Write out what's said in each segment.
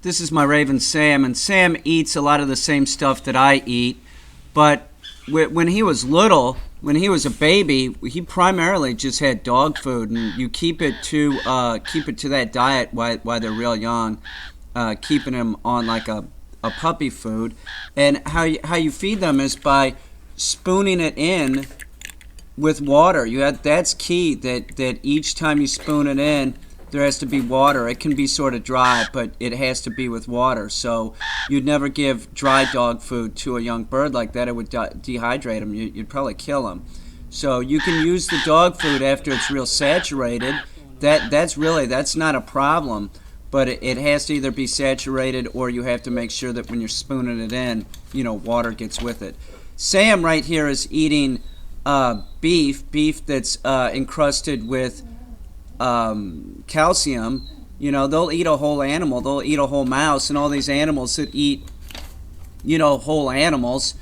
This is my raven Sam, and Sam eats a lot of the same stuff that I eat, but when he was little, when he was a baby, he primarily just had dog food, and you keep it to that diet while they're real young, keeping them on like a puppy food. And how you feed them is by spooning it in with water. That's key, that each time you spoon it in, there has to be water. It can be sort of dry, but it has to be with water. So you'd never give dry dog food to a young bird like that. It would dehydrate him. You'd probably kill him. So you can use the dog food after it's real saturated. That's not a problem, but it has to either be saturated, or you have to make sure that when you're spooning it in, water gets with it. Sam right here is eating beef that's encrusted with calcium. They'll eat a whole animal. They'll eat a whole mouse, and all these animals that eat, whole animals,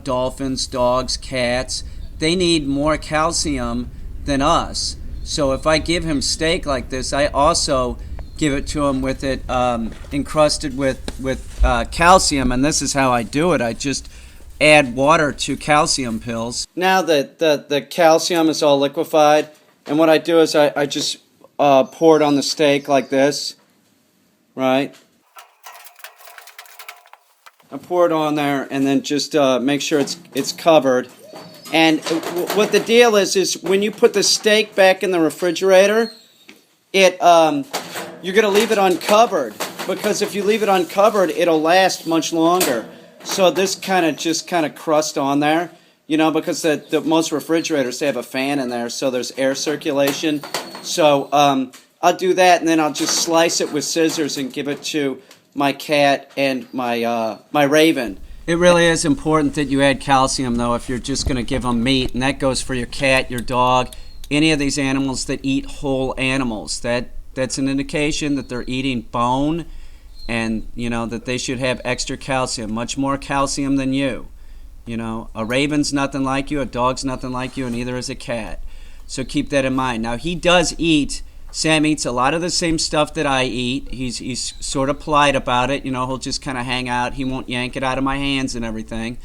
dolphins, dogs, cats, they need more calcium than us. So if I give him steak like this, I also give it to him with it encrusted with calcium, and this is how I do it. I just add water to calcium pills. Now that the calcium is all liquefied, and what I do is I just pour it on the steak like this, right? I pour it on there, and then just make sure it's covered. And what the deal is when you put the steak back in the refrigerator, you're going to leave it uncovered, because if you leave it uncovered, it'll last much longer. So this kind of crust on there, because the most refrigerators, they have a fan in there, so there's air circulation. So I'll do that, and then I'll just slice it with scissors and give it to my cat and my raven. It really is important that you add calcium, though, if you're just going to give them meat, and that goes for your cat, your dog, any of these animals that eat whole animals. That's an indication that they're eating bone, and that they should have extra calcium, much more calcium than you. A raven's nothing like you, a dog's nothing like you, and neither is a cat. So keep that in mind. Now, Sam eats a lot of the same stuff that I eat. He's sort of polite about it. He'll just kind of hang out. He won't yank it out of my hands and everything.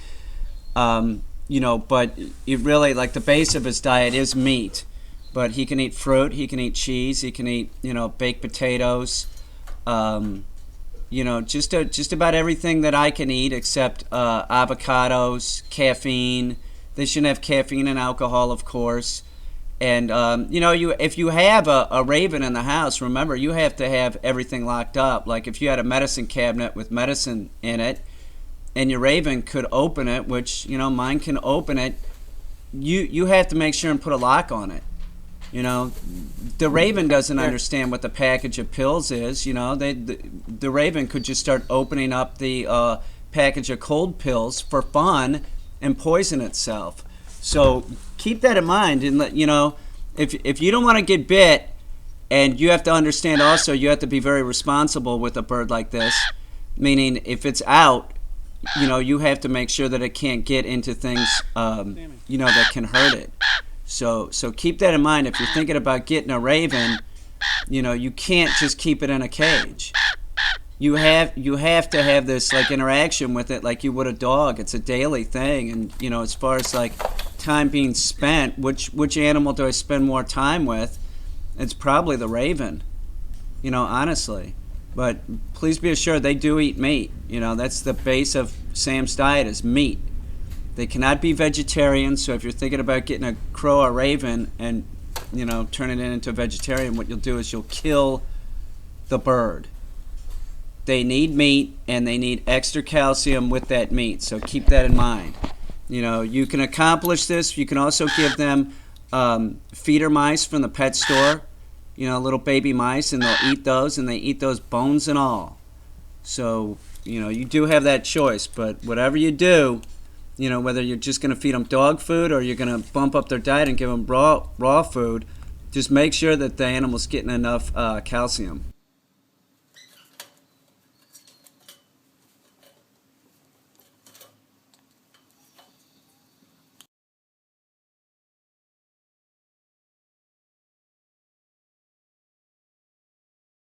But it really, like, the base of his diet is meat. But he can eat fruit, he can eat cheese, he can eat, baked potatoes, just about everything that I can eat except avocados, caffeine. They shouldn't have caffeine and alcohol, of course. And, if you have a raven in the house, remember, you have to have everything locked up. Like if you had a medicine cabinet with medicine in it, and your raven could open it, which, mine can open it, you have to make sure and put a lock on it. The raven doesn't understand what the package of pills is. The raven could just start opening up the package of cold pills for fun and poison itself. So keep that in mind. And if you don't want to get bit, and you have to understand also, you have to be very responsible with a bird like this. Meaning, if it's out, you have to make sure that it can't get into things, that can hurt it. So keep that in mind. If you're thinking about getting a raven, you can't just keep it in a cage. You have to have this like interaction with it like you would a dog. It's a daily thing. And as far as like time being spent, which animal do I spend more time with? It's probably the raven, honestly. But please be assured they do eat meat. That's the base of Sam's diet is meat. They cannot be vegetarian, so if you're thinking about getting a crow or raven and, turning it into a vegetarian, what you'll do is you'll kill the bird. They need meat, and they need extra calcium with that meat, so keep that in mind. You can accomplish this. You can also give them feeder mice from the pet store, little baby mice, and they'll eat those, and they eat those bones and all. So, you do have that choice, but whatever you do, whether you're just going to feed them dog food or you're going to bump up their diet and give them raw food, just make sure that the animal's getting enough calcium.